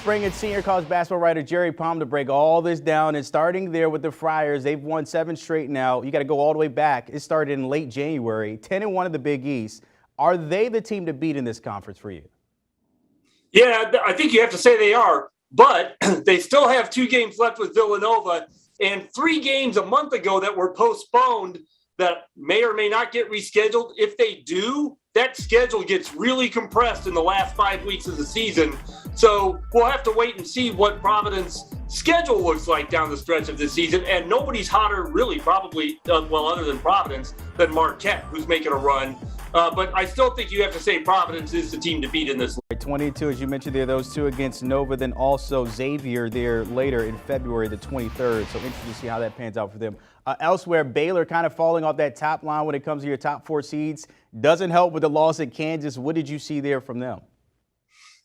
bring in senior college basketball writer Jerry Palm to break all this down. And starting there with the Friars, they've won 7 straight now. You got to go all the way back. It started in late January, 10-1 in the Big East. Are they the team to beat in this conference for you? Yeah, I think you have to say they are, but they still have 2 games left with Villanova and 3 games a month ago that were postponed that may or may not get rescheduled. If they do, that schedule gets really compressed in the last 5 weeks of the season. So we'll have to wait and see what Providence's schedule looks like down the stretch of this season. And nobody's hotter, really, probably, other than Providence, than Marquette, who's making a run. But I still think you have to say Providence is the team to beat in this. 22, as you mentioned there, those 2 against Nova, then also Xavier there later in February the 23rd. So interesting to see how that pans out for them. Elsewhere, Baylor kind of falling off that top line when it comes to your top 4 seeds. Doesn't help with the loss at Kansas. What did you see there from them?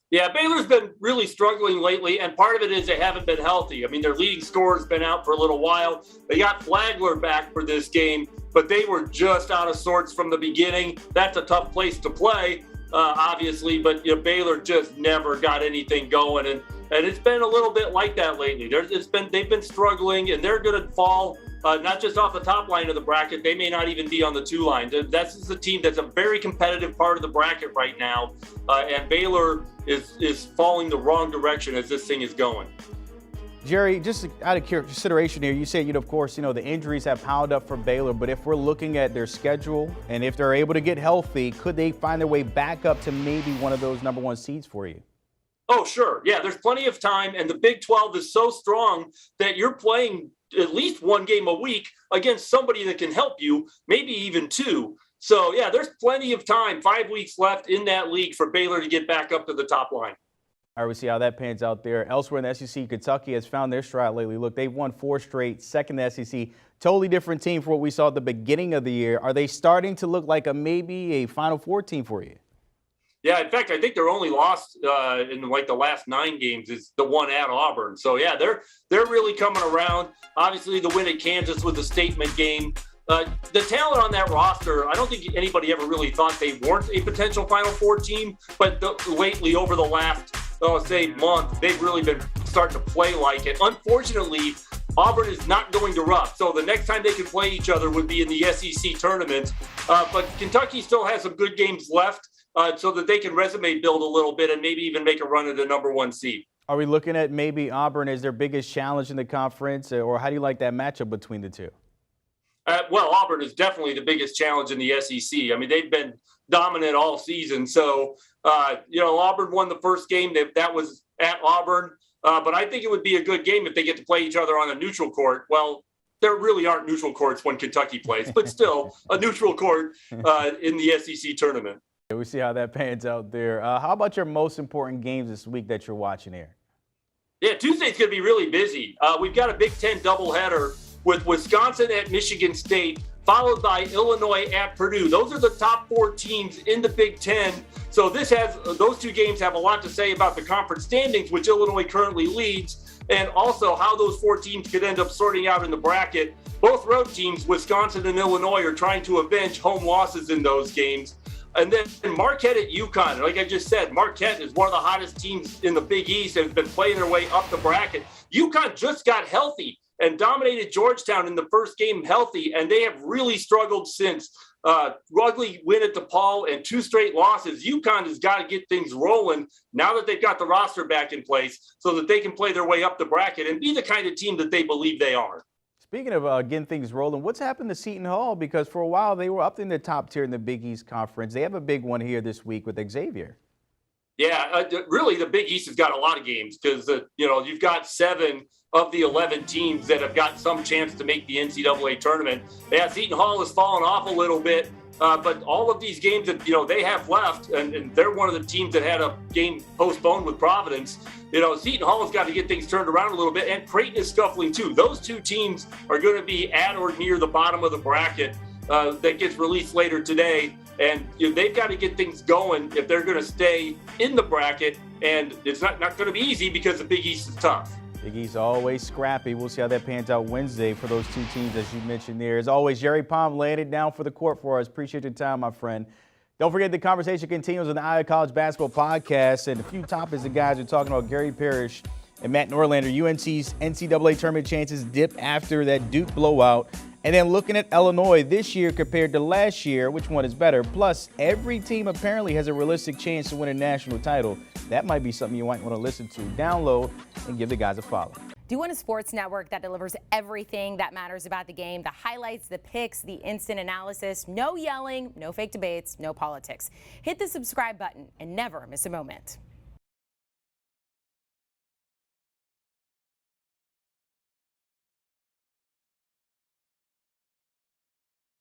Yeah, Baylor's been really struggling lately, and part of it is they haven't been healthy. I mean, their leading scorer's been out for a little while. They got Flagler back for this game, but they were just out of sorts from the beginning. That's a tough place to play, obviously, but Baylor just never got anything going, and it's been a little bit like that lately. They've been struggling, and they're going to fall. Not just off the top line of the bracket, they may not even be on the 2 line. That's a team that's a very competitive part of the bracket right now, and Baylor is falling the wrong direction as this thing is going. Jerry, just out of consideration here, you said, of course, the injuries have piled up for Baylor, but if we're looking at their schedule and if they're able to get healthy, could they find their way back up to maybe one of those #1 seeds for you? Oh, sure. Yeah, there's plenty of time, and the Big 12 is so strong that you're playing at least 1 game a week against somebody that can help you, maybe even 2. So, yeah, there's plenty of time, 5 weeks left in that league for Baylor to get back up to the top line. All right, we see how that pans out there. Elsewhere in the SEC, Kentucky has found their stride lately. Look, they've won 4 straight, second in the SEC. Totally different team for what we saw at the beginning of the year. Are they starting to look like maybe a Final Four team for you? Yeah, in fact, I think their only loss in the last 9 games is the one at Auburn. So, yeah, they're really coming around. Obviously, the win at Kansas was a statement game. The talent on that roster, I don't think anybody ever really thought they weren't a potential Final Four team. But lately, over the last, month, they've really been starting to play like it. Unfortunately, Auburn is not going to Rupp. So the next time they can play each other would be in the SEC tournament. But Kentucky still has some good games left. So that they can resume build a little bit and maybe even make a run at the #1 seed. Are we looking at maybe Auburn as their biggest challenge in the conference, or how do you like that matchup between the 2? Well, Auburn is definitely the biggest challenge in the SEC. I mean, they've been dominant all season. So, Auburn won the first game. That was at Auburn. But I think it would be a good game if they get to play each other on a neutral court. Well, there really aren't neutral courts when Kentucky plays, but still a neutral court in the SEC tournament. We see how that pans out there. How about your most important games this week that you're watching here? Yeah, Tuesday's going to be really busy. We've got a Big Ten doubleheader with Wisconsin at Michigan State, followed by Illinois at Purdue. Those are the top 4 teams in the Big Ten. So those 2 games have a lot to say about the conference standings, which Illinois currently leads, and also how those 4 teams could end up sorting out in the bracket. Both road teams, Wisconsin and Illinois, are trying to avenge home losses in those games. And then Marquette at Uconn. Like I just said, Marquette is one of the hottest teams in the Big East and has been playing their way up the bracket. Uconn just got healthy and dominated Georgetown in the first game healthy, and they have really struggled since. Ugly win at DePaul and 2 straight losses. Uconn has got to get things rolling now that they've got the roster back in place so that they can play their way up the bracket and be the kind of team that they believe they are. Speaking of getting things rolling, what's happened to Seton Hall? Because for a while they were up in the top tier in the Big East Conference. They have a big one here this week with Xavier. Yeah, really the Big East has got a lot of games because, you've got 7 of the 11 teams that have got some chance to make the NCAA tournament. Yeah, Seton Hall has fallen off a little bit, but all of these games that, they have left, and they're one of the teams that had a game postponed with Providence. Seton Hall has got to get things turned around a little bit, and Creighton is scuffling too. Those 2 teams are going to be at or near the bottom of the bracket that gets released later today. And they've got to get things going if they're going to stay in the bracket. And it's not going to be easy because the Big East is tough. Big East always scrappy. We'll see how that pans out Wednesday for those 2 teams, as you mentioned there. As always, Jerry Palm laying it down for the court for us. Appreciate your time, my friend. Don't forget the conversation continues on the Eye of College Basketball podcast, and a few topics the guys are talking about. Gary Parrish and Matt Norlander. UNC's NCAA tournament chances dip after that Duke blowout. And then looking at Illinois this year compared to last year, which one is better? Plus, every team apparently has a realistic chance to win a national title. That might be something you might want to listen to. Download and give the guys a follow. Do you want a sports network that delivers everything that matters about the game? The highlights, the picks, the instant analysis, no yelling, no fake debates, no politics. Hit the subscribe button and never miss a moment.